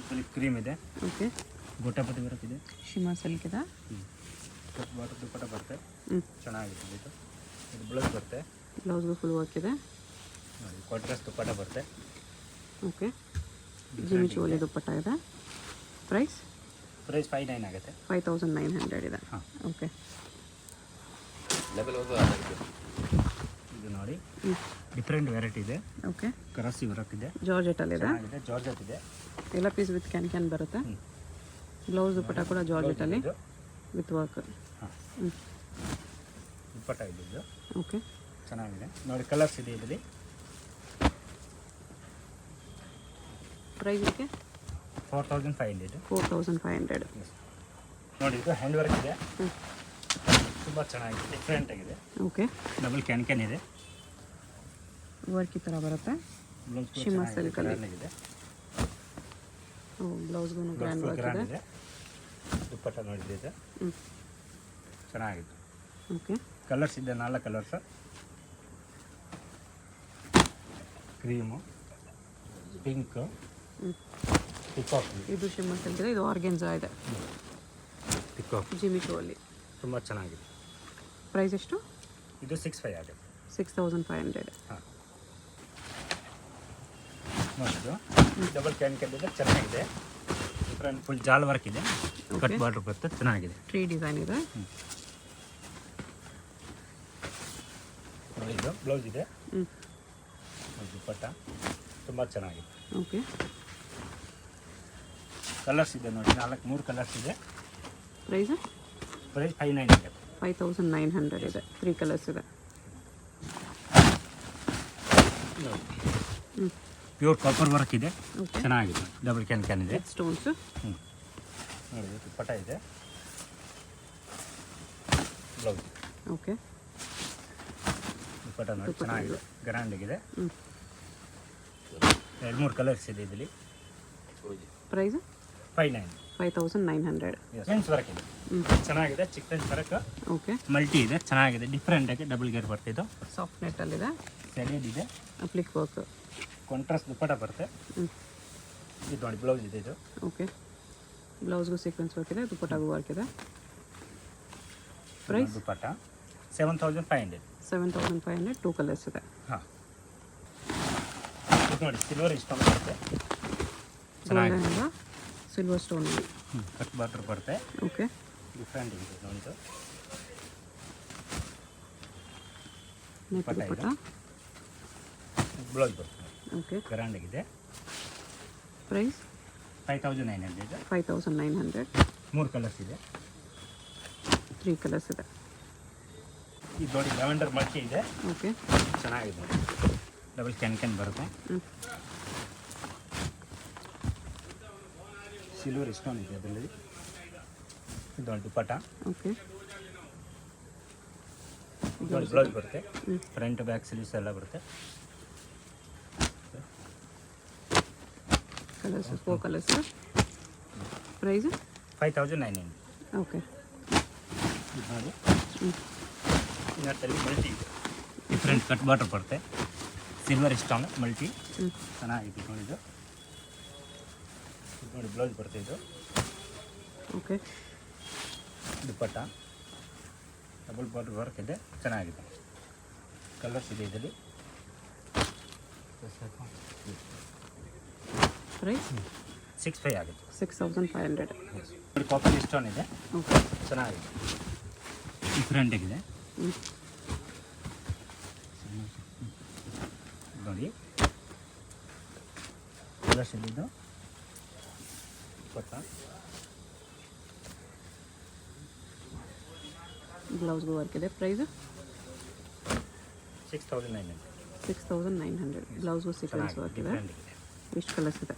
Full cream ಇದೆ. Okay. Gota patti work ಇದೆ. ಶಿಮಾ silk ಇದೆ. ಕಟ್ ಬಾರ್ಡರ್ ದುಪ್ಪಟ್ಟ ಬರುತ್ತೆ. ಚೆನ್ನಾಗಿದೆ ಇದು. ಇದು ಬ್ಲೌಸ್ ಬರುತ್ತೆ. ಬ್ಲೌಸ್ಗೂ ಫುಲ್ ವರ್ಕ್ ಇದೆ. ನೋಡಿ ಕಾಂಟ್ರಾಸ್ಟ್ ದುಪ್ಪಟ್ಟ ಬರುತ್ತೆ. ಓಕೆ. ಜಿಮಿ ಚೋಲಿ ದುಪ್ಪಟ್ಟ ಇದೆ. ಪ್ರೈಸ್ 59 ಆಗುತ್ತೆ. 5900 ಇದೆ. ಓಕೆ. ಇದು ನೋಡಿ ಡಿಫ್ರೆಂಟ್ ವೆರೈಟಿ ಇದೆ. ಓಕೆ. ಕರಾಸಿ ವರ್ಕ್ ಇದೆ. ಜಾರ್ಜೆಟ್ ಅಲ್ಲಿ ಇದೆ. ಜಾರ್ಜೆಟ್ ಇದೆ. ಎಲ್ಲ ಪೀಸ್ ವಿತ್ ಕ್ಯಾನ್ ಬರುತ್ತೆ. ಬ್ಲೌಸ್ ದುಪ್ಪಟ್ಟ ಕೂಡ ಜಾರ್ಜೆಟ್ ಅಲ್ಲಿ ವಿತ್ ವರ್ಕ್. ದುಪ್ಪಟ್ಟ ಇದೆ ಇದು. ಓಕೆ. ಚೆನ್ನಾಗಿದೆ ನೋಡಿ. ಕಲರ್ಸ್ ಇದೆ ಇದರಲ್ಲಿ. ಪ್ರೈಸ್ ಇದಕ್ಕೆ 4500. 4500. ನೋಡಿ ಇದು ಹ್ಯಾಂಡ್ ವರ್ಕ್ ಇದೆ. ತುಂಬ ಚೆನ್ನಾಗಿದೆ, ಡಿಫ್ರೆಂಟ್ ಆಗಿದೆ. ಓಕೆ. ಡಬಲ್ ಕ್ಯಾನ್ ಇದೆ. ವರ್ಕ್ ಈ ಥರ ಬರುತ್ತೆ. ಶಿಮಾ ಸಿಲ್ಕ್ ಅಲ್ಲಿ ಇದೆ. ಬ್ಲೌಸ್ಗೂ ಗ್ರ್ಯಾಂಡ್ ವರ್ಕ್ ಇದೆ. ದುಪ್ಪಟ್ಟ ನೋಡಿದ್ರೆ ಇದೆ. ಚೆನ್ನಾಗಿದೆ. ಓಕೆ. ಕಲರ್ಸ್ ಇದೆ 4 ಕಲರ್ಸ್. Cream, pink, peacock. ಇದು ಶಿಮಾ ಸಿಲ್ಕ್ ಇದೆ. ಇದು ಆರ್ಗೆನ್ಜಾ ಇದೆ. ಪಿಕಾಕ್ ಜಿಮಿ ಶೋ ಅಲ್ಲಿ ತುಂಬ ಚೆನ್ನಾಗಿದೆ. ಪ್ರೈಸ್ ಎಷ್ಟು? ಇದು 65 ಆಗುತ್ತೆ. 6500. ಹಾಂ ನೋಡಿದ್ದು ಡಬಲ್ ಕ್ಯಾನ್ ಇದೆ. ಚೆನ್ನಾಗಿದೆ. ಡಿಫ್ರೆಂಟ್ ಫುಲ್ ಜಾಲ್ ವರ್ಕ್ ಇದೆ. ಕಟ್ ಬಾರ್ಡರ್ ಬರುತ್ತೆ. ಚೆನ್ನಾಗಿದೆ. ಟ್ರೀ ಡಿಸೈನ್ ಇದೆ. ನೋಡಿ ಇದು ಬ್ಲೌಸ್ ಇದೆ. ದುಪ್ಪಟ್ಟ ತುಂಬ ಚೆನ್ನಾಗಿದೆ. ಓಕೆ. ಕಲರ್ಸ್ ಇದೆ ನೋಡಿ 3 ಕಲರ್ಸ್ ಇದೆ. ಪ್ರೈಸ್ 59 ಆಗುತ್ತೆ. 5900 ಇದೆ. 3 ಕಲರ್ಸ್ ಇದೆ. ಪ್ಯೂರ್ ಕಾಪರ್ ವರ್ಕ್ ಇದೆ. ಚೆನ್ನಾಗಿದೆ. ಡಬಲ್ ಕ್ಯಾನ್ ಇದೆ. ಸ್ಟೋನ್ಸ್. ನೋಡಿ ದುಪ್ಪಟ್ಟ ಇದೆ. ಬ್ಲೌಸ್. ಓಕೆ. ದುಪ್ಪಟ್ಟ ನೋಡಿ ಚೆನ್ನಾಗಿದೆ. ಗ್ರ್ಯಾಂಡ್ ಆಗಿದೆ. 2-3 ಕಲರ್ಸ್ ಇದೆ ಇದರಲ್ಲಿ. ಪ್ರೈಸ್ 5900. ಸೆನ್ಸ್ ವರ್ಕ್ ಇದೆ. ಚೆನ್ನಾಗಿದೆ. Chicken work. ಓಕೆ. ಮಲ್ಟಿ ಇದೆ. ಚೆನ್ನಾಗಿದೆ. ಡಿಫ್ರೆಂಟ್ ಆಗಿ ಡಬಲ್ ಗೇರ್ ಬರ್ತಿದ್ದು. ಸಾಫ್ಟ್ ನೆಟ್ ಅಲ್ಲಿ ಇದೆ. ಸೆಲೆಡ್ ಇದೆ. ಅಪ್ಲಿಕ್ ವರ್ಕ್. ಕಾಂಟ್ರಾಸ್ಟ್ ದುಪ್ಪಟ್ಟ ಬರುತ್ತೆ. ಇದು ನೋಡಿ ಬ್ಲೌಸ್ ಇದೆ ಇದು. ಓಕೆ. ಬ್ಲೌಸ್ಗೂ ಸೀಕ್ವೆನ್ಸ್ ವರ್ಕ್ ಇದೆ. ದುಪ್ಪಟ್ಟಾಗೂ ವರ್ಕ್ ಇದೆ. ಪ್ರೈಸ್ ದುಪ್ಪಟ್ಟ 7500. 7500. 2 ಕಲರ್ಸ್ ಇದೆ. ಹಾಂ ಇದು ನೋಡಿ ಸಿಲ್ವರ್ ಸ್ಟೋನ್ ಬರುತ್ತೆ. ಚೆನ್ನಾಗಿದೆ. ಸಿಲ್ವರ್ ಸ್ಟೋನ್ ಕಟ್ ಬಾರ್ಡರ್ ಬರುತ್ತೆ. ಓಕೆ. ಡಿಫ್ರೆಂಟ್ ಇದೆ ನೋಡಿದ್ದು. ದುಪ್ಪಟ್ಟ. ಬ್ಲೌಸ್ ಬರುತ್ತೆ. ಓಕೆ. ಗ್ರ್ಯಾಂಡ್ ಆಗಿದೆ. ಪ್ರೈಸ್ 5900 ಇದೆ. 5900. 3 ಕಲರ್ಸ್ ಇದೆ. 3 ಕಲರ್ಸ್ ಇದೆ. ಇದು ನೋಡಿ ಲ್ಯಾವೆಂಡರ್ ಮಲ್ಟಿ ಇದೆ. ಓಕೆ. ಚೆನ್ನಾಗಿದೆ. ಡಬಲ್ ಕ್ಯಾನ್ ಬರುತ್ತೆ. ಸಿಲ್ವರ್ ಸ್ಟೋನ್ ಇದೆ ಅದರಲ್ಲಿ. ಇದು ದುಪ್ಪಟ್ಟ. ಓಕೆ. ಬ್ಲೌಸ್ ಬರುತ್ತೆ. ಫ್ರಂಟ್ ಬ್ಯಾಕ್ ಸ್ಲೀವ್ಸ್ ಎಲ್ಲ ಬರುತ್ತೆ. Colours 4 colours. ಪ್ರೈಸ್ 5900. ಓಕೆ. ಇದು ನೋಡಿ ಇನ್ನೊಂದಲ್ಲಿ ಮಲ್ಟಿ ಇದೆ. ಡಿಫ್ರೆಂಟ್ ಕಟ್ ಬಾರ್ಡರ್ ಬರುತ್ತೆ. Silver stone multi. ಚೆನ್ನಾಗಿದೆ ನೋಡಿದ್ದು. ನೋಡಿ ಬ್ಲೌಸ್ ಬರುತ್ತೆ ಇದು. ಓಕೆ. ದುಪ್ಪಟ್ಟ ಡಬಲ್ ಬಾರ್ಡರ್ ವರ್ಕ್ ಇದೆ. ಚೆನ್ನಾಗಿದೆ. ಕಲರ್ಸ್ ಇದೆ ಇದರಲ್ಲಿ. ಪ್ರೈಸ್ 65 ಆಗುತ್ತೆ. 6500. ನೋಡಿ ಕಾಪರ್ ಸ್ಟೋನ್ ಇದೆ. ಓಕೆ. ಚೆನ್ನಾಗಿದೆ. ಡಿಫ್ರೆಂಟ್ ಆಗಿದೆ ನೋಡಿ. ಕಲರ್ಸ್ ಇದೆ ಇದು. ಬ್ಲೌಸ್ಗೂ ವರ್ಕ್ ಇದೆ. ಪ್ರೈಸ್ 6900. 6900. ಬ್ಲೌಸ್ಗೂ ಸೀಕ್ವೆನ್ಸ್ ವರ್ಕ್ ಇದೆ. ಇಷ್ಟು ಕಲರ್ಸ್ ಇದೆ.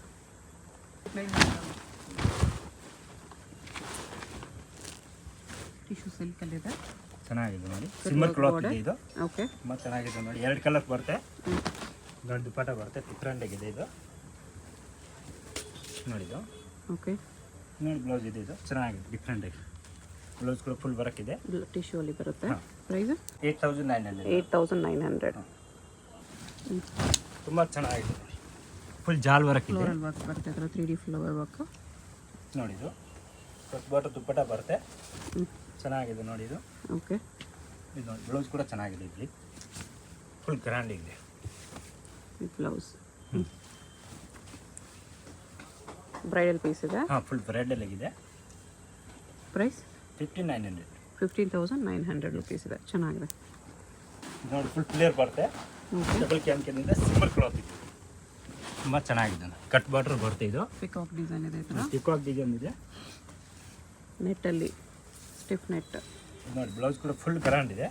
ಟಿಶ್ಯೂ ಸಿಲ್ಕಲ್ಲಿ ಇದೆ. ಚೆನ್ನಾಗಿದೆ ನೋಡಿ. ಸಿಲ್ವರ್ ಕ್ಲಾತ್ ಇದೆ ಇದು. ಓಕೆ. ತುಂಬ ಚೆನ್ನಾಗಿದೆ ನೋಡಿ. 2 ಕಲರ್ ಬರುತ್ತೆ. ದೊಡ್ಡ ದುಪ್ಪಟ್ಟ ಬರುತ್ತೆ. ಡಿಫ್ರೆಂಟ್ ಆಗಿದೆ ಇದು. ನೋಡಿದ್ದು. ಓಕೆ. ನೋಡಿ ಬ್ಲೌಸ್ ಇದೆ ಇದು. ಚೆನ್ನಾಗಿದೆ. ಡಿಫ್ರೆಂಟ್ ಆಗಿ ಬ್ಲೌಸ್ ಕೂಡ ಫುಲ್ ವರ್ಕ್ ಇದೆ. ಟಿಶ್ಯೂ ಅಲ್ಲಿ ಬರುತ್ತೆ. ಪ್ರೈಸ್ 8900. 8900. ತುಂಬ ಚೆನ್ನಾಗಿದೆ ನೋಡಿ. ಫುಲ್ ಜಾಲ್ ವರ್ಕ್ ಇದೆ ಫ್ಲೋರಲ್ ವರ್ಕ್ ಬರುತ್ತೆ ಅದರ 3D ಫ್ಲವರ್ ವರ್ಕ್. ನೋಡಿ ಇದು ಕಟ್ ಬಾರ್ಡರ್ ದುಪ್ಪಟ್ಟ ಬರುತ್ತೆ. ಚೆನ್ನಾಗಿದೆ ನೋಡಿ ಇದು. ಓಕೆ, ಇದು ನೋಡಿ ಬ್ಲೌಸ್ ಕೂಡ ಚೆನ್ನಾಗಿದೆ ಇಲ್ಲಿ. ಫುಲ್ ಗ್ರ್ಯಾಂಡ್ ಇದೆ ಬ್ಲೌಸ್. ಬ್ರೈಡಲ್ ಪೀಸ್ ಇದೆ. ಹಾಂ, ಫುಲ್ ಬ್ರೈಡಲ್ ಆಗಿದೆ. ಪ್ರೈಸ್ 15,900. 15,900 ರುಪೀಸ್ ಇದೆ. ಚೆನ್ನಾಗಿದೆ ನೋಡಿ, ಫುಲ್ ಕ್ಲಿಯರ್ ಬರುತ್ತೆ. ಓಕೆ, ಡಬಲ್ ಕ್ಯಾನ್ಕಿನಿಂದ ಸಿಂಪಲ್ ಕ್ಲಾತ್ ಇದೆ. ತುಂಬ ಚೆನ್ನಾಗಿದೆ. ಕಟ್ ಬಾರ್ಡರ್ ಬರುತ್ತೆ. ಇದು ಪಿಕಾಕ್ ಡಿಸೈನ್ ಇದೆ. ಈ ಥರ ಪಿಕಾಕ್ ಡಿಸೈನ್ ಇದೆ. ನೆಟ್ಟಲ್ಲಿ ಸ್ಟಿಫ್ ನೆಟ್. ನೋಡಿ ಬ್ಲೌಸ್ ಕೂಡ ಫುಲ್ ಗ್ರ್ಯಾಂಡ್ ಇದೆ.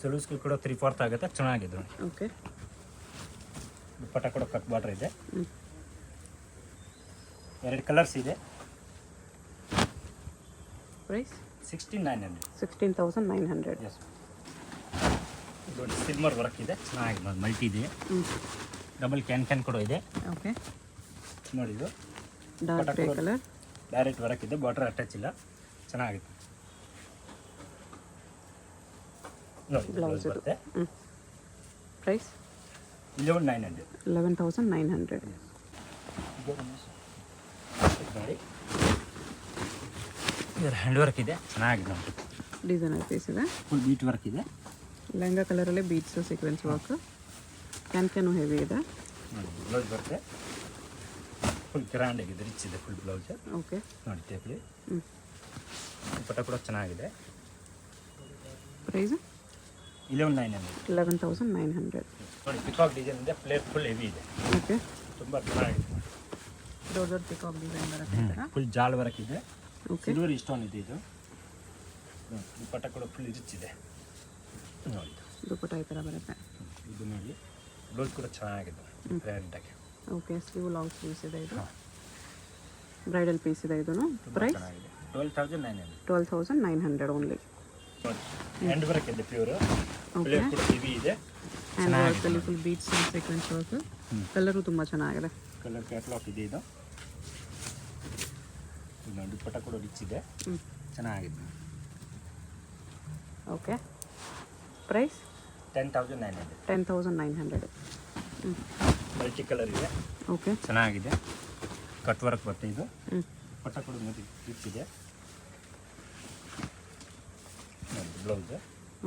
ಸಲೂಸ್ಗೆ ಕೂಡ 3/4 ಆಗುತ್ತೆ. ಚೆನ್ನಾಗಿದೆ ನೋಡಿ. ಓಕೆ, ದುಪ್ಪಟ್ಟ ಕೂಡ ಕಟ್ ಬಾರ್ಡರ್ ಇದೆ. 2 ಕಲರ್ಸ್ ಇದೆ. ಪ್ರೈಸ್ 16,900. 16,900. ಎಸ್, ನೋಡಿ ಸಿಲ್ವರ್ ವರ್ಕ್ ಇದೆ. ಚೆನ್ನಾಗಿದೆ ನೋಡಿ, ಮಲ್ಟಿ ಇದೆ. ಡಬಲ್ ಕ್ಯಾನ್ ಕೂಡ ಇದೆ. ಓಕೆ, ನೋಡಿ ಇದು dark grey colour. Direct work ಇದೆ, ಬಾರ್ಡರ್ ಅಟ್ಯಾಚ್ ಇಲ್ಲ. ಚೆನ್ನಾಗಿದೆ ನೋಡಿ. ಬ್ಲೌಸ್ ಬರುತ್ತೆ. ಪ್ರೈಸ್ 11,900. 11,900. ನೋಡಿ ಇದರ ಹ್ಯಾಂಡ್ ವರ್ಕ್ ಇದೆ. ಚೆನ್ನಾಗಿದೆ ನೋಡಿ. ಡಿಸೈನರ್ ಪೀಸ್ ಇದೆ. ಫುಲ್ ಬೀಟ್ ವರ್ಕ್ ಇದೆ. ಲೆಹಂಗಾ ಕಲರಲ್ಲೇ beads sequins work. Can heavy ಇದೆ. ನೋಡಿ ಬ್ಲೌಸ್ ಬರುತ್ತೆ. ಫುಲ್ ಗ್ರ್ಯಾಂಡ್ ಆಗಿದೆ, ರಿಚ್ ಇದೆ ಫುಲ್ ಬ್ಲೌಸ್. ಓಕೆ, ನೋಡಿ ಟೇಪ್ಲಿ. ದುಪ್ಪಟ್ಟ ಕೂಡ ಚೆನ್ನಾಗಿದೆ. ಪ್ರೈಸ್ 11,900. 11,900. ನೋಡಿ ಪಿಕಾಕ್ ಡಿಸೈನ್ ಇದೆ. ಪ್ಲೇಟ್ ಫುಲ್ ಹೆವಿ ಇದೆ. ಓಕೆ, ತುಂಬ ಚೆನ್ನಾಗಿದೆ. ದೊಡ್ಡ ದೊಡ್ಡ ಪಿಕಾಕ್ ಡಿಸೈನ್ ಬರುತ್ತೆ ಈ ಥರ. ಫುಲ್ ಜಾಲ್ ವರ್ಕ್ ಇದೆ. ಓಕೆ, ಸಿಲ್ವರ್ ಸ್ಟೋನ್ ಇದೆ ಇದು. ದುಪ್ಪಟ್ಟ ಕೂಡ ಫುಲ್ ರಿಚ್ ಇದೆ. ನೋಡಿ ದುಪ್ಪಟ್ಟ ಈ ಥರ ಬರುತ್ತೆ. ಇದು ನೋಡಿ ಬ್ಲೌಸ್ ಕೂಡ ಚೆನ್ನಾಗಿದೆ ಗ್ರ್ಯಾಂಡಾಗಿ. ಓಕೆ, ಸ್ಲೀವ್ ಲಾಂಗ್ ಸ್ಲೀವ್ಸ್ ಇದೆ. ಇದು ಬ್ರೈಡಲ್ ಪೀಸ್ ಇದೆ. ಇದನ್ನು ಪ್ರೈಸ್ ಚೆನ್ನಾಗಿದೆ. 12,900. 12,900 ಓನ್ಲಿ. ಹ್ಯಾಂಡ್ ವರ್ಕ್ ಇದೆ ಪ್ಯೂರ್. ಓಕೆ, ಪ್ಲೇಟ್ ಕೂಡ ಹೆವಿ ಇದೆ. ಹ್ಯಾಂಡ್ ವರ್ಕಲ್ಲಿ full beads and sequins work. Colour ತುಂಬ ಚೆನ್ನಾಗಿದೆ. ಕಲರ್ ಕ್ಯಾಟ್ಲಾಗ್ ಇದೆ ಇದು. ನೋಡಿ ದುಪ್ಪಟ್ಟ ಕೂಡ ರಿಚ್ ಇದೆ. ಚೆನ್ನಾಗಿದೆ. Okay, price 10,900. 10,900. ಮಲ್ಟಿ ಕಲರ್ ಇದೆ. ಓಕೆ, ಚೆನ್ನಾಗಿದೆ. ಕಟ್ ವರ್ಕ್ ಬರುತ್ತೆ ಇದು. ದುಪ್ಪಟ್ಟ ಕೂಡ ರಿಚ್ ಇದೆ. ನೋಡಿ ಬ್ಲೌಸ್.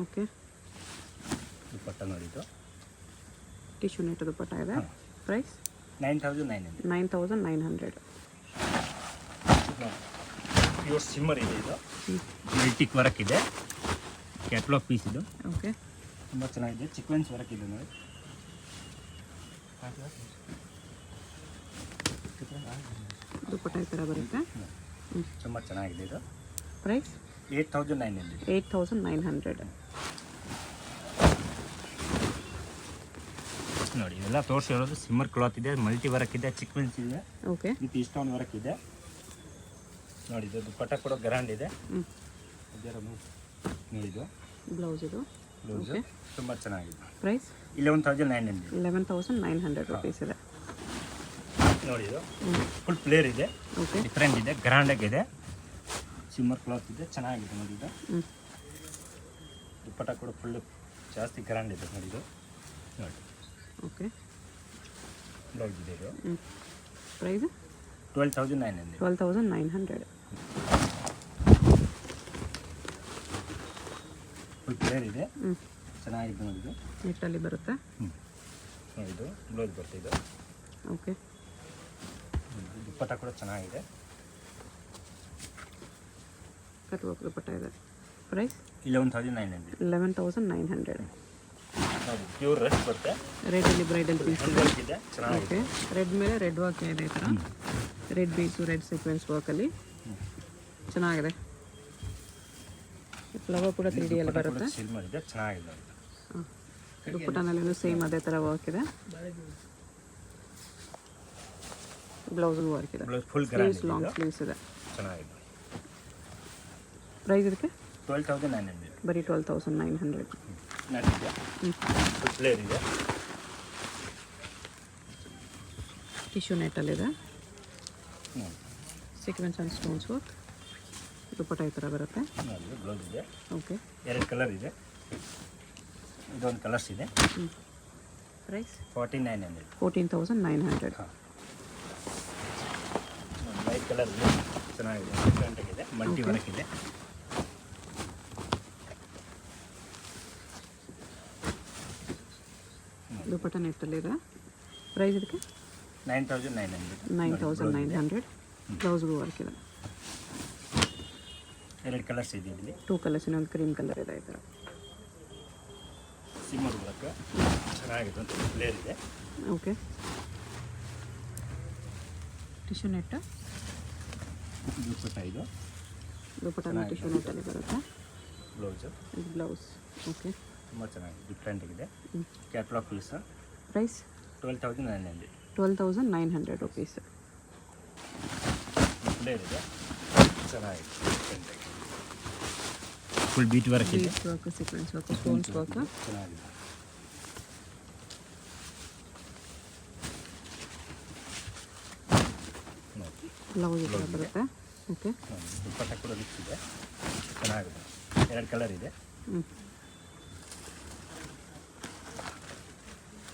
ಓಕೆ, ದುಪ್ಪಟ್ಟ ನೋಡಿ ಇದು. ಟಿಶ್ಯೂ ನೆಟ್ ದುಪ್ಪಟ್ಟ ಇದೆ. ಪ್ರೈಸ್ 9,900. 9,900. ಪ್ಯೂರ್ ಸಿಮ್ಮರ್ ಇದೆ ಇದು. ಮಲ್ಟಿಕ್ ವರ್ಕ್ ಇದೆ. ಕ್ಯಾಟ್ಲಾಗ್ ಪೀಸ್ ಇದು. ಓಕೆ, ತುಂಬ ಚೆನ್ನಾಗಿದೆ. ಸೀಕ್ವೆನ್ಸ್ ವರ್ಕ್ ಇದೆ ನೋಡಿ. ದುಪ್ಪಟ್ಟ ಈ ಥರ ಬರುತ್ತೆ. ತುಂಬ ಚೆನ್ನಾಗಿದೆ ಇದು. ಪ್ರೈಸ್ 8,900. 8,900. ನೋಡಿ ಇವೆಲ್ಲ ತೋರಿಸಿರೋದು ಸಿಮ್ಮರ್ ಕ್ಲಾತ್ ಇದೆ. ಮಲ್ಟಿ ವರ್ಕ್ ಇದೆ. ಸೀಕ್ವೆನ್ಸ್ ಇದೆ. ಓಕೆ, ವಿತ್ ಸ್ಟೋನ್ ವರ್ಕ್ ಇದೆ. ನೋಡಿ ಇದು ದುಪ್ಪಟ್ಟ ಕೂಡ ಗ್ರ್ಯಾಂಡ್ ಇದೆ. ನೋಡಿ ಇದು ಬ್ಲೌಸ್. ಇದು ಬ್ಲೌಸ್ ತುಂಬ ಚೆನ್ನಾಗಿದೆ. ಪ್ರೈಸ್ 11,900. 11,900 ರುಪೀಸ್ ಇದೆ. ನೋಡಿ ಇದು ಫುಲ್ ಪ್ಲೇರ್ ಇದೆ. ಓಕೆ, ಡಿಫ್ರೆಂಟ್ ಇದೆ. ಗ್ರ್ಯಾಂಡ್ ಆಗಿದೆ. ಸಿಮ್ಮರ್ ಕ್ಲಾತ್ ಇದೆ. ಚೆನ್ನಾಗಿದೆ ನೋಡಿ ಇದು. ದುಪ್ಪಟ್ಟ ಕೂಡ ಫುಲ್ ಜಾಸ್ತಿ ಗ್ರ್ಯಾಂಡ್ ಇದೆ ನೋಡಿ ಇದು. ನೋಡಿ ಓಕೆ, ಬ್ಲೌಸ್ ಇದೆ ಇದು. ಪ್ರೈಸ್ 12,900. 12,900. ಫುಲ್ ಪ್ಲೇರ್ ಇದೆ. ಚೆನ್ನಾಗಿದೆ ನೋಡಿ ಇದು. ನೆಟ್ಟಲ್ಲಿ ಬರುತ್ತೆ. ನೋಡಿ ಇದು ಬ್ಲೌಸ್ ಬರುತ್ತೆ ಇದು. ಓಕೆ, ದುಪ್ಪಟ್ಟ ಕೂಡ ಚೆನ್ನಾಗಿದೆ. ಕಟ್ ವರ್ಕ್ ದುಪ್ಪಟ್ಟ ಇದೆ. ಪ್ರೈಸ್ 11,900. 11,900. ನೋಡಿ ಪ್ಯೂರ್ ರೆಡ್ ಬರುತ್ತೆ. ರೆಡಲ್ಲಿ ಬ್ರೈಡಲ್ ಪೀಸ್ ಇದೆ. ವರ್ಕ್ ಇದೆ. ಚೆನ್ನಾಗಿದೆ. ಓಕೆ, ರೆಡ್ ಮೇಲೆ ರೆಡ್ ವರ್ಕ್ ಇದೆ ಈ ಥರ. ರೆಡ್ ಬೀಸು ರೆಡ್ ಸೀಕ್ವೆನ್ಸ್ ವರ್ಕಲ್ಲಿ ಚೆನ್ನಾಗಿದೆ. ಫ್ಲವರ್ ಕೂಡ 3D ಎಲ್ಲ ಬರುತ್ತೆ. ಸಿಲ್ವರ್ ಇದೆ. ಚೆನ್ನಾಗಿದೆ ನೋಡಿ. ದುಪ್ಪಟ್ಟನಲ್ಲೂ ಸೇಮ್ ಅದೇ ಥರ ವರ್ಕ್ ಇದೆ. ಬ್ಲೌಸ್ಗೂ ವರ್ಕ್ ಇದೆ. Blouse full sleeves grand long ಇದೆ. ಸ್ಲೀವ್ಸ್ ಇದೆ. ಚೆನ್ನಾಗಿದೆ. ಪ್ರೈಸ್ ಇದಕ್ಕೆ 12,900. ಬರೀ 12,900. ನಡಿದೆ. ಫುಲ್ ಪ್ಲೇರ್ ಇದೆ. ಟಿಶ್ಯೂ ನೆಟ್ಟಲ್ಲಿದೆ. Sequins and stones work. Dupatta ಈ ಥರ ಬರುತ್ತೆ. ನೋಡಿ ಬ್ಲೌಸ್ ಇದೆ. ಓಕೆ, 2 ಕಲರ್ ಇದೆ. ಇದೊಂದು ಕಲರ್ಸ್ ಇದೆ. ಪ್ರೈಸ್ 14,900. 14,900. ಹಾಂ, ಕಲರ್ ಚೆನ್ನಾಗಿದೆ, ಡಿಫ್ರೆಂಟ್ ಆಗಿದೆ, ಮಲ್ಟಿ ವರ್ಕ್ ಇದೆ. ದುಪಟ್ಟ ನೆಟ್ಟಲ್ಲಿದೆ. ಪ್ರೈಸ್ ಇದಕ್ಕೆ 9,900. 9,900. ಬ್ಲೌಸ್ಗೂ ವರ್ಕ್ ಇದೆ. 2 ಕಲರ್ಸ್ ಇದೆ ಇಲ್ಲಿ. 2 ಕಲರ್ಸ್, ಇನ್ನೊಂದು ಕ್ರೀಮ್ ಕಲರ್ ಇದೆ ಈ ಥರ. ಸಿಮ್ಮರ್ ವರ್ಕ್ ಚೆನ್ನಾಗಿದೆ, ಒಂದು ಫ್ಲೇರ್ ಇದೆ. ಓಕೆ. ಟಿಶ್ಯೂ ನೆಟ್ ದುಪ್ಪಟ್ಟ ಇದು. ದುಪಟ್ಟನ ಟಿಶ್ಯೂ ನೆಟ್ಟಲ್ಲಿ ಬರುತ್ತೆ. ಬ್ಲೌಸು ಇದು ಬ್ಲೌಸ್. ಓಕೆ. ತುಂಬ ಚೆನ್ನಾಗಿದೆ, ಡಿಫ್ರೆಂಟ್ ಆಗಿದೆ. Catalogue piece. Price 12,900. 12,900 rupees. Flare ಇದೆ, ಚೆನ್ನಾಗಿದೆ, ಡಿಫ್ರೆಂಟ್ ಆಗಿದೆ. ಫುಲ್ ಬೀಟ್ ವರ್ಕ್ ಇದೆ. Bead work, sequence work, stones work. ಚೆನ್ನಾಗಿದೆ. ಬ್ಲೌಸ್ ಕೂಡ ಬರುತ್ತೆ. ಓಕೆ. ದುಪ್ಪಟ್ಟ ಕೂಡ ರಿಚ್ ಇದೆ, ಚೆನ್ನಾಗಿದೆ. 2 ಕಲರ್ ಇದೆ.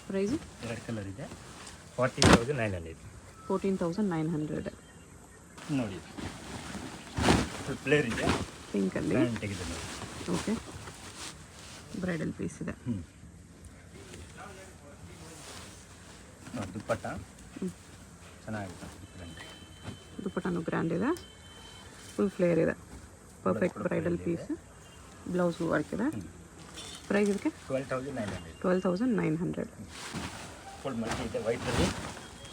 ಪ್ರೈಸ್ 2 ಕಲರ್ ಇದೆ. 14,900. 14,900. ನೋಡಿ, ಫುಲ್ ಪ್ಲೇರ್ ಇದೆ, ಪಿಂಕಲ್ಲಿ. ಗ್ರ್ಯಾಂಡ್ ಆಗಿದೆ ನೋಡಿ. ಓಕೆ. ಬ್ರೈಡಲ್ ಪೀಸ್ ಇದೆ. ದುಪ್ಪಟ್ಟ ಚೆನ್ನಾಗಿದೆ, ಡಿಫ್ರೆಂಟ್. ದುಪಟ್ಟನು ಗ್ರ್ಯಾಂಡ್ ಇದೆ, ಫುಲ್ ಫ್ಲೇರ್ ಇದೆ. Perfect bridal piece. ಬ್ಲೌಸ್ಗೂ ವರ್ಕ್ ಇದೆ. ಪ್ರೈಸ್ ಇದಕ್ಕೆ 12,900. 12,900. ಫುಲ್ ಮಲ್ಟಿ ಇದೆ, ವೈಟಲ್ಲಿ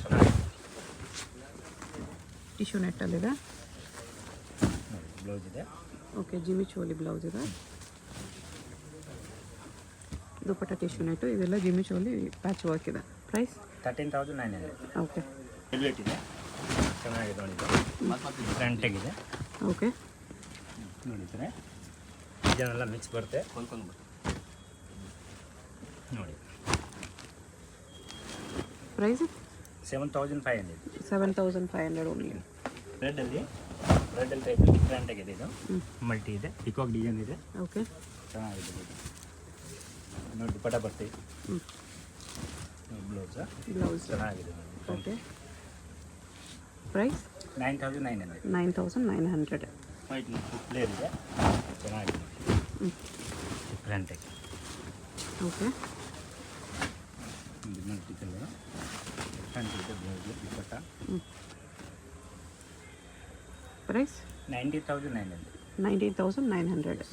ಚೆನ್ನಾಗಿದೆ. ಟಿಶ್ಯೂ ನೆಟ್ಟಲ್ಲಿದೆ. ಬ್ಲೌಸ್ ಇದೆ. ಓಕೆ. ಜಿಮಿ ಚೋಲಿ ಬ್ಲೌಸ್ ಇದೆ. ದುಪಟ್ಟ ಟಿಶ್ಯೂ ನೆಟ್ಟು, ಇದೆಲ್ಲ ಜಿಮಿ ಚೋಲಿ ಪ್ಯಾಚ್ ವರ್ಕ್ ಇದೆ. ಪ್ರೈಸ್ 13,900. ಓಕೆ. ವೆಲ್ವೆಟ್ ಇದೆ, ಚೆನ್ನಾಗಿದೆ ನೋಡಿ. ಡಿಫ್ರೆಂಟ್ ಆಗಿದೆ. ಓಕೆ. ನೋಡಿದರೆ ಇದನ್ನೆಲ್ಲ ಮಿಕ್ಸ್ ಬರುತ್ತೆ, ನೋಡಿ. ಪ್ರೈಸ್ 7,500. 7,500 ಓನ್ಲಿ. ರೆಡ್ಡಲ್ಲಿ ಟೈಪ್ ಡಿಫ್ರೆಂಟ್ ಆಗಿದೆ. ಇದು ಮಲ್ಟಿ ಇದೆ, ಪಿಕಾಕ್ ಡಿಸೈನ್ ಇದೆ. ಓಕೆ. ಚೆನ್ನಾಗಿದೆ ಇದು. ನೋಡಿ ದುಪ್ಪಟ್ಟ ಬರ್ತೀವಿ. ಬ್ಲೌಸ್ ಚೆನ್ನಾಗಿದೆ ನೋಡಿ. ಓಕೆ. ಪ್ರೈಸ್ 9,900. 9,900. ವೈಟ್ ಪ್ಲೇರ್ ಇದೆ, ಚೆನ್ನಾಗಿದೆ, ಡಿಫ್ರೆಂಟ್ ಆಗಿ. ಓಕೆ. ಮಲ್ಟಿ ಕಲರ್ ಡಿಫ್ರೆಂಟ್ ಇದೆ. ಬ್ಲೌಸ್ ದುಪ್ಪಟ್ಟ. ಪ್ರೈಸ್ 19,900. 19,900.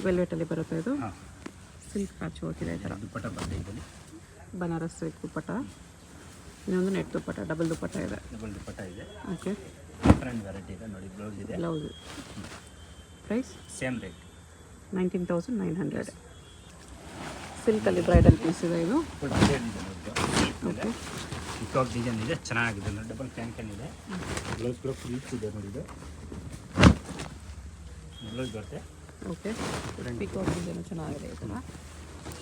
ವೆಲ್ವೆಟಲ್ಲಿ ಬರುತ್ತೆ ಇದು. ಹಾಂ, ಸಿಲ್ಕ್ ಪ್ಯಾಚ್ ವರ್ಕ್ ಇದೆ ಈ ಥರ. ದುಪ್ಪಟ್ಟ ಬರುತ್ತೆ ಇದರಲ್ಲಿ. ಬನಾರಸ್ ಸಿಲ್ಕ್ ದುಪ್ಪಟ್ಟ. ಇನ್ನೊಂದು ನೆಟ್ ದುಪ್ಪಟ್ಟ, ಡಬಲ್ ದುಪ್ಪಟ್ಟ ಇದೆ. ಡಬಲ್ ದುಪ್ಪಟ್ಟ ಇದೆ. ಓಕೆ. ಡಿಫ್ರೆಂಟ್ ವೆರೈಟಿ ಇದೆ ನೋಡಿ. ಬ್ಲೌಸ್ ಇದೆ. ಬ್ಲೌಸ್. Price same rate 19,900. ಸಿಲ್ಕಲ್ಲಿ ಬ್ರೈಡಲ್ ಪೀಸ್ ಇದೆ ಇದು. ಫುಲ್ ಡಿಸೈನ್ ಇದೆ ನೋಡಿ. ಓಕೆ. ಪಿಕಾಕ್ ಡಿಸೈನ್ ಇದೆ, ಚೆನ್ನಾಗಿದೆ ನೋಡಿ. ಡಬಲ್ ಕ್ಯಾನ್ ಇದೆ. ಬ್ಲೌಸ್ ಕೂಡ ಫುಲ್ ಇದೆ ನೋಡಿ. ಇದು ಬ್ಲೌಸ್ ಬರುತ್ತೆ. ಓಕೆ. ಪಿಕಾಕ್ ಡಿಸೈನ್ ಚೆನ್ನಾಗಿದೆ ಈ ಥರ.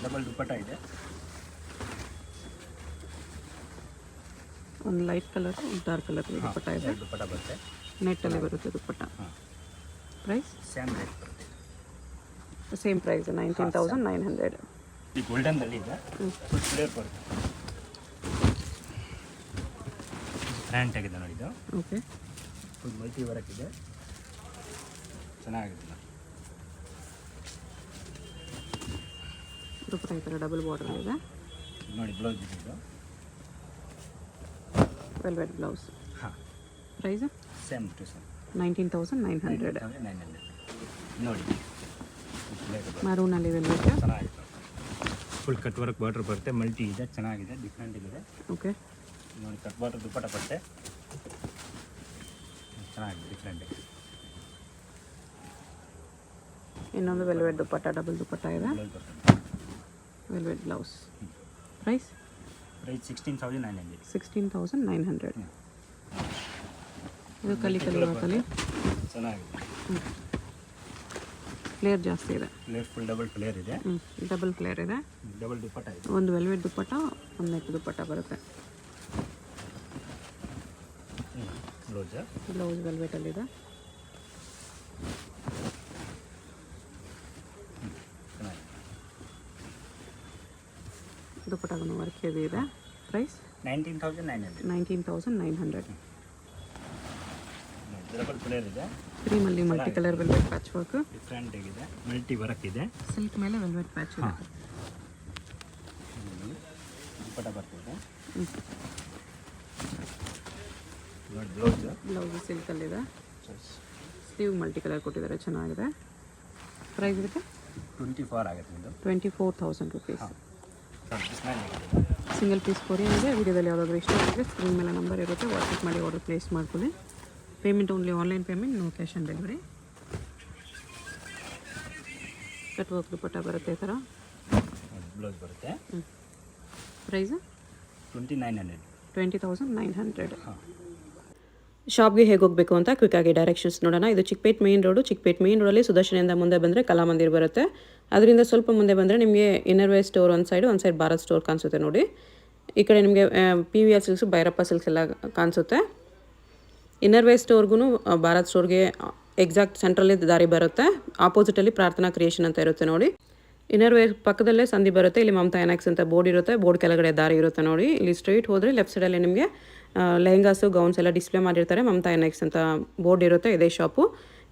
ಡಬಲ್ ದುಪ್ಪಟ್ಟ ಇದೆ. ಒಂದು ಲೈಟ್ ಕಲರ್, ಒಂದು ಡಾರ್ಕ್ ಕಲರ್ ದುಪ್ಪಟ್ಟ ಇದೆ. ದುಪ್ಪಟ್ಟ ಬರುತ್ತೆ. ನೆಟ್ಟಲ್ಲಿ ಬರುತ್ತೆ ದುಪ್ಪಟ್ಟ. ಹಾಂ, ಪ್ರೈಸ್ ಸೇಮ್ ರೇಟ್ ಬರುತ್ತೆ. Same price 19,900. ಈ ಗೋಲ್ಡನ್ದಲ್ಲಿ ಇದೆ, ಫುಲ್ ಫ್ಲೇರ್ ಬರುತ್ತೆ. ಗ್ರ್ಯಾಂಟ್ ಆಗಿದೆ ನೋಡಿ. ಇದು ಓಕೆ. ಫುಲ್ ಮಲ್ಟಿ ವರ್ಕ್ ಇದೆ, ಚೆನ್ನಾಗಿದೆ ದುಪ್ಪಟ್ಟ ಈ ಥರ ಡಬಲ್ ಬಾರ್ಡರ್ ಇದೆ ನೋಡಿ. ಬ್ಲೌಸ್ ಇದೆ ಇದು. Velvet blouse. ಹಾಂ, ಪ್ರೈಸ್ ಸೇಮ್ ಟು ಸೇಮ್ 19,900. 900 ನೋಡಿ. ಮರೂನಲ್ಲಿ ವೆಲ್ವೆಟ್. ಚೆನ್ನಾಗಿದೆ, ಫುಲ್ ಕಟ್ ವರ್ಕ್ ಬಾರ್ಡರ್ ಬರುತ್ತೆ. ಮಲ್ಟಿ ಇದೆ, ಚೆನ್ನಾಗಿದೆ, ಡಿಫ್ರೆಂಟ್ ಇದೆ ಓಕೆ. ನೋಡಿ. ಕಟ್ ಬಾರ್ಡರ್ ದುಪ್ಪಟ್ಟ ಬರುತ್ತೆ, ಚೆನ್ನಾಗಿದೆ, ಡಿಫ್ರೆಂಟ್ ಇದೆ. ಇನ್ನೊಂದು ವೆಲ್ವೆಟ್ ದುಪ್ಪಟ್ಟ, ಡಬಲ್ ದುಪ್ಪಟ್ಟ ಇದೆ. ಬ್ಲೌಸ್ ಬರುತ್ತೆ. Velvet blouse. ಪ್ರೈಸ್ 16,900. 16,900. ಇದು ಕಲಿ ವರ್ಕಲ್ಲಿ ಚೆನ್ನಾಗಿದೆ. ಫ್ಲೇರ್ ಜಾಸ್ತಿ ಇದೆ. ಫ್ಲೇರ್ ಫುಲ್ ಡಬಲ್ ಫ್ಲೇರ್ ಇದೆ. ಡಬಲ್ ಫ್ಲೇರ್ ಇದೆ. ಡಬಲ್ ದುಪ್ಪಟ್ಟ ಇದೆ. ಒಂದು ವೆಲ್ವೆಟ್ ದುಪ್ಪಟ್ಟ, ಒಂದು ನೆಟ್ ದುಪ್ಪಟ್ಟ ಬರುತ್ತೆ. ಬ್ಲೌಸ್ ವೆಲ್ವೆಟಲ್ಲಿದೆ. ದುಪ್ಪಟ್ಟಗೂ ವರ್ಕ್ ಹೆವಿ ಇದೆ. ಪ್ರೈಸ್ 19,900. 19,900. ಡಬಲ್ ಫ್ಲೇರ್ ಇದೆ, ಕ್ರೀಮಲ್ಲಿ multi colour velvet patch work, different ಆಗಿದೆ, ಮಲ್ಟಿ ವರ್ಕ್ ಇದೆ. ಸಿಲ್ಕ್ ಮೇಲೆ ವೆಲ್ವೆಟ್ ಪ್ಯಾಚ್ ಇದೆ. ದುಪ್ಪಟ್ಟ ಬರ್ತಿದೆ, ಹ್ಞೂ. ನೋಡಿ ಬ್ಲೌಸ್ ಬ್ಲೌಸು ಸಿಲ್ಕಲ್ಲಿದೆ, ಸ್ಲೀವ್ ಮಲ್ಟಿ ಕಲರ್ ಕೊಟ್ಟಿದ್ದಾರೆ, ಚೆನ್ನಾಗಿದೆ. ಪ್ರೈಸ್ ಇದಕ್ಕೆ 24 ಆಗುತ್ತೆ ಇದು. 24,000 ರುಪೀಸ್. ಡಿಸ್ಮೈಲ್ ಆಗಿದೆ. ಸಿಂಗಲ್ ಪೀಸ್ ಕೊರಿಯರ್ ಇದೆ. ವಿಡಿಯೋದಲ್ಲಿ ಯಾವುದಾದ್ರೂ ಇಷ್ಟ ಆಗಿದ್ರೆ ಸ್ಕ್ರೀನ್ ಮೇಲೆ ನಂಬರ್ ಇರುತ್ತೆ, ವಾಟ್ಸಪ್ ಮಾಡಿ ಆರ್ಡರ್ ಪ್ಲೇಸ್ ಮಾಡ್ಕೊಳ್ಳಿ. Payment only online payment, no cash on delivery. Cut work dupatta ಬರುತ್ತೆ ಈ ಥರ. ಬ್ಲೌಸ್ ಬರುತ್ತೆ. ಪ್ರೈಸ್ 2,900. 20,900. ಹಾಂ. ಶಾಪ್ಗೆ ಹೇಗೆ ಹೋಗಬೇಕು ಅಂತ ಕ್ವಿಕ್ಕಾಗಿ ಡೈರೆಕ್ಷನ್ಸ್ ನೋಡೋಣ. ಇದು Chickpet main road. Chickpet main ರೋಡಲ್ಲಿ ಸುದರ್ಶನಿಂದ ಮುಂದೆ ಬಂದರೆ ಕಲಾಮಂದಿರ್ ಬರುತ್ತೆ. ಅದರಿಂದ ಸ್ವಲ್ಪ ಮುಂದೆ ಬಂದರೆ ನಿಮಗೆ ಇನ್ನರ್ವೇರ್ ಸ್ಟೋರ್ ಒಂದು ಸೈಡ್ ಭಾರತ್ ಸ್ಟೋರ್ ಕಾಣಿಸುತ್ತೆ ನೋಡಿ. ಈ ಕಡೆ ನಿಮಗೆ PVR ಸಿಲ್ಕ್ಸು, ಭೈರಪ್ಪ ಸಿಲ್ಕ್ಸ್ ಎಲ್ಲ ಕಾಣಿಸುತ್ತೆ. ಇನ್ನರ್ವೇರ್ ಸ್ಟೋರ್ಗೂ ಭಾರತ್ ಸ್ಟೋರ್ಗೆ ಎಕ್ಸಾಕ್ಟ್ ಸೆಂಟ್ರಲ್ಲಿ ದಾರಿ ಬರುತ್ತೆ. ಆಪೋಸಿಟಲ್ಲಿ ಪ್ರಾರ್ಥನಾ ಕ್ರಿಯೇಷನ್ ಅಂತ ಇರುತ್ತೆ ನೋಡಿ. ಇನ್ನರ್ವೇರ್ ಪಕ್ಕದಲ್ಲೇ ಸಂಧಿ ಬರುತ್ತೆ. ಇಲ್ಲಿ ಮಮತಾ ಎನಾಕ್ಸ್ ಅಂತ ಬೋರ್ಡ್ ಇರುತ್ತೆ, ಬೋರ್ಡ್ ಕೆಳಗಡೆ ದಾರಿ ಇರುತ್ತೆ ನೋಡಿ. ಇಲ್ಲಿ ಸ್ಟ್ರೈಟ್ ಹೋದರೆ ಲೆಫ್ಟ್ ಸೈಡಲ್ಲಿ ನಿಮಗೆ ಲೆಹಂಗಾಸು, ಗೌನ್ಸ್ ಎಲ್ಲ ಡಿಸ್ಪ್ಲೇ ಮಾಡಿರ್ತಾರೆ. ಮಮತಾ ಎನಾಕ್ಸ್ ಅಂತ ಬೋರ್ಡ್ ಇರುತ್ತೆ. ಇದೇ shop.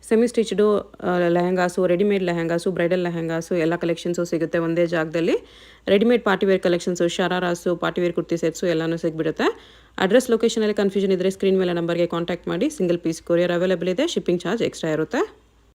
Semi stitched lehengas, readymade lehengas, bridal lehengas ಎಲ್ಲ ಕಲೆಕ್ಷನ್ಸು ಸಿಗುತ್ತೆ ಒಂದೇ ಜಾಗದಲ್ಲಿ. Readymade party wear collections, shararas, party wear kurti sets ಎಲ್ಲನೂ ಸಿಗ್ಬಿಡುತ್ತೆ. ಅಡ್ರೆಸ್ ಲೊಕೇಶನಲ್ಲಿ ಕನ್ಫ್ಯೂಷನ್ ಇದ್ದರೆ ಸ್ಕ್ರೀನ್ ಮೇಲೆ ನಂಬರ್ಗೆ ಕಾಂಟ್ಯಾಕ್ಟ್ ಮಾಡಿ. ಸಿಂಗಲ್ ಪೀಸ್ ಕೊರಿಯರ್ ಅವೈಲೇಬಲ್ ಇದೆ. ಶಿಪ್ಪಿಂಗ್ ಚಾರ್ಜ್ ಎಕ್ಸ್ಟ್ರಾ ಇರುತ್ತೆ.